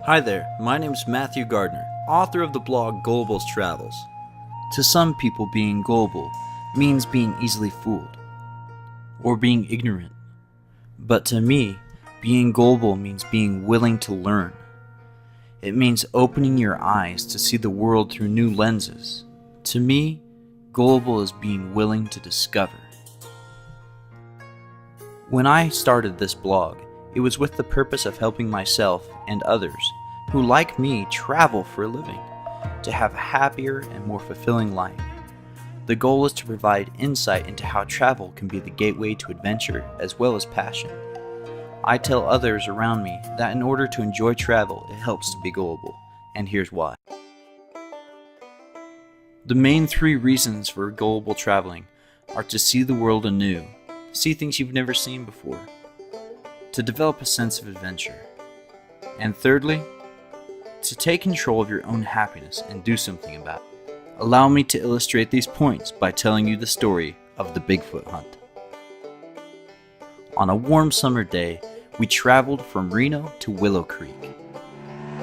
Hi there, my name is Matthew Gardner, author of the blog Gullibles Travels. To some people, being gullible means being easily fooled, or being ignorant. But to me, being gullible means being willing to learn. It means opening your eyes to see the world through new lenses. To me, gullible is being willing to discover. When I started this blog, it was with the purpose of helping myself and others who, like me, travel for a living, to have a happier and more fulfilling life. The goal is to provide insight into how travel can be the gateway to adventure as well as passion. I tell others around me that in order to enjoy travel, it helps to be gullible, and here's why. The main three reasons for gullible traveling are to see the world anew, see things you've never seen before, to develop a sense of adventure, and thirdly, to take control of your own happiness and do something about it. Allow me to illustrate these points by telling you the story of the Bigfoot hunt. On a warm summer day, we traveled from Reno to Willow Creek.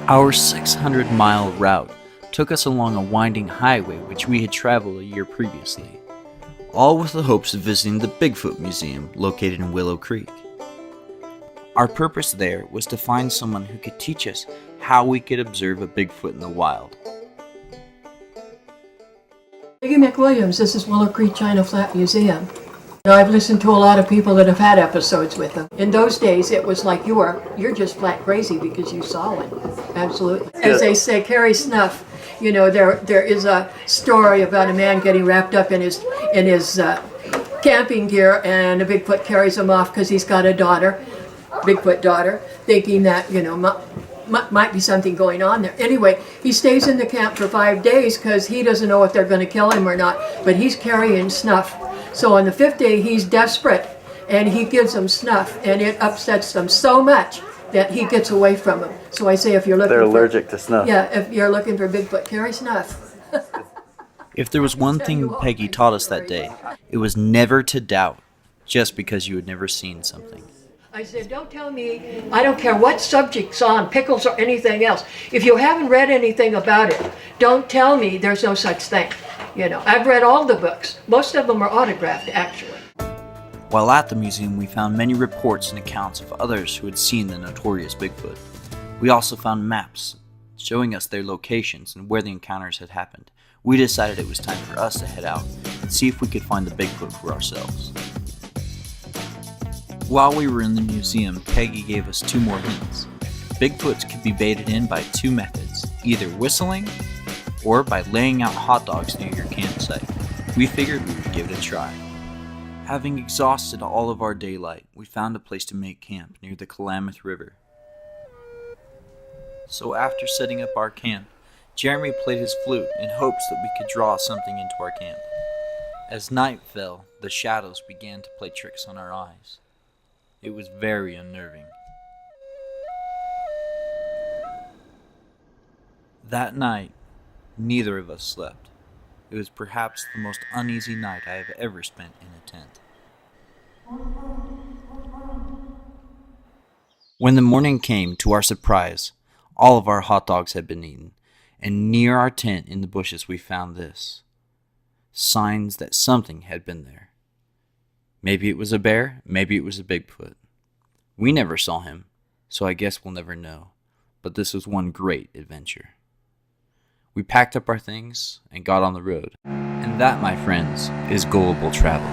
Our 600-mile route took us along a winding highway which we had traveled a year previously, all with the hopes of visiting the Bigfoot Museum located in Willow Creek. Our purpose there was to find someone who could teach us how we could observe a Bigfoot in the wild. Peggy McWilliams, this is Willow Creek China Flat Museum. I've listened to a lot of people that have had episodes with them. In those days, it was like you're just flat crazy because you saw one. Absolutely. As they say, carry snuff. You know, there is a story about a man getting wrapped up in his camping gear, and a Bigfoot carries him off because he's got a daughter, Bigfoot daughter, thinking that, might be something going on there. Anyway, he stays in the camp for 5 days because he doesn't know if they're going to kill him or not, but he's carrying snuff. So on the 5th day, he's desperate, and he gives them snuff, and it upsets them so much that he gets away from them. So I say, if you're looking They're allergic to snuff. Yeah, if you're looking for Bigfoot, carry snuff. If there was one thing Peggy taught us that day, it was never to doubt just because you had never seen something. I said, don't tell me, I don't care what subject's on, pickles or anything else. If you haven't read anything about it, don't tell me there's no such thing. I've read all the books. Most of them are autographed, actually. While at the museum, we found many reports and accounts of others who had seen the notorious Bigfoot. We also found maps showing us their locations and where the encounters had happened. We decided it was time for us to head out and see if we could find the Bigfoot for ourselves. While we were in the museum, Peggy gave us 2 more hints. Bigfoots could be baited in by 2 methods, either whistling or by laying out hot dogs near your campsite. We figured we would give it a try. Having exhausted all of our daylight, we found a place to make camp near the Klamath River. So after setting up our camp, Jeremy played his flute in hopes that we could draw something into our camp. As night fell, the shadows began to play tricks on our eyes. It was very unnerving. That night, neither of us slept. It was perhaps the most uneasy night I have ever spent in a tent. When the morning came, to our surprise, all of our hot dogs had been eaten, and near our tent in the bushes we found this. Signs that something had been there. Maybe it was a bear, maybe it was a Bigfoot. We never saw him, so I guess we'll never know, but this was one great adventure. We packed up our things and got on the road, and that, my friends, is gullible travel.